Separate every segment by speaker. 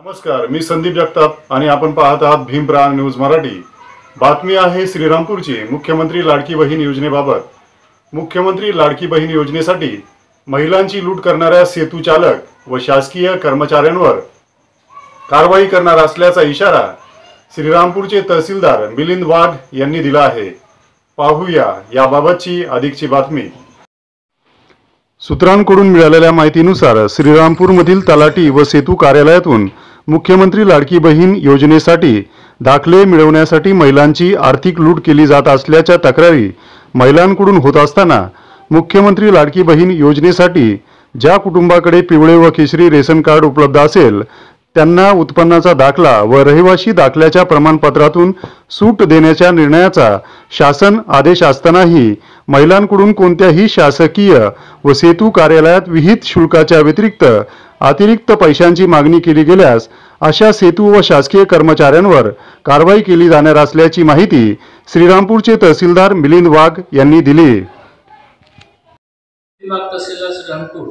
Speaker 1: नमस्कार, मी संदीप जगताप आणि आपण पाहत आहात भीमप्राण न्यूज मराठी। बातमी आहे श्रीरामपूरची। मुख्यमंत्री लाडकी बहीण योजनेबाबत। मुख्यमंत्री लाडकी बहीण योजनेसाठी महिलांची लूट करणाऱ्या सेतू चालक व शासकीय कर्मचाऱ्यांवर कारवाई करणार असल्याचा इशारा श्रीरामपूरचे तहसीलदार मिलिंद वाघ यांनी दिला आहे। पाहूया याबाबतची अधिकची बातमी। सूत्रांकडून मिळालेल्या माहितीनुसार श्रीरामपूरमधील तलाठी व सेतू कार्यालयातून मुख्यमंत्री लाडकी बहीण योजनेसाठी दाखले मिळवण्यासाठी महिलांची आर्थिक लूट केली जात असल्याच्या तक्रारी महिलांकडून होत असताना मुख्यमंत्री लाडकी बहीण योजनेसाठी ज्या कुटुंबाकडे पिवळे व केशरी रेशन कार्ड उपलब्ध असेल त्यांना उत्पन्नाचा दाखला व रहिवासी दाखल्याच्या प्रमाणपत्रातून सूट देण्याच्या निर्णयाचा शासन आदेश असतानाही महिलांकडून कोणत्याही शासकीय व सेतू कार्यालयात विहित शुल्काच्या व्यतिरिक्त अतिरिक्त पैशांची मागणी केली गेल्यास अशा सेतू व शासकीय कर्मचाऱ्यांवर कारवाई केली जाणार असल्याची माहिती श्रीरामपूरचे तहसीलदार मिलिंद वाघ यांनी दिली।
Speaker 2: तहसीलदार श्रीरामपूर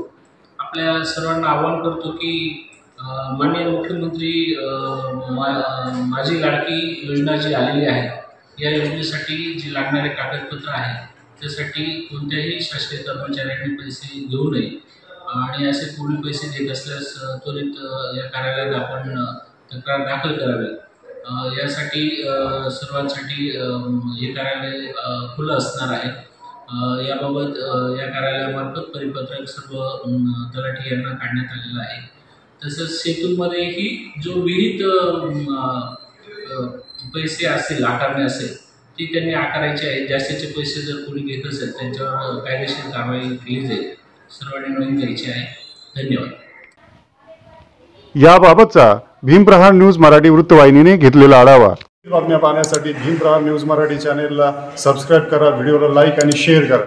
Speaker 2: आपल्या सर्वांना आवाहन करतो की माननीय मुख्यमंत्री माझी लाडकी योजना जी आलेली आहे या योजनेसाठी जी लागणारे कागदपत्र आहे त्यासाठी कोणत्याही शासकीय कर्मचाऱ्यांनी पैसे घेऊ नये आणि असे पूर्ण पैसे देत असल्यास त्वरित या कार्यालयात आपण तक्रार दाखल करावी। यासाठी सर्वांसाठी हे कार्यालय खुलं असणार आहे। याबाबत या कार्यालयामार्फत परिपत्रक सर्व तलाठी यांना काढण्यात आलेलं आहे। तसंच सेतूमध्येही जो विहित पैसे असतील आकारणे असेल ती त्यांनी आकारायचे आहे। जास्तीचे पैसे जर कोणी घेत असेल त्यांच्यावर कायदेशीर कारवाई केली जाईल। सर्वांनी नोंद घ्यायची आहे। धन्यवाद।
Speaker 1: याबाबतचा भीमप्रहार न्यूज मराठी वृत्तवाहिनीने घेतलेला आढावा। बातम्या पाहण्यासाठी भीमप्रहार न्यूज मराठी चॅनेलला सबस्क्राइब करा, व्हिडिओला लाईक आणि शेअर करा।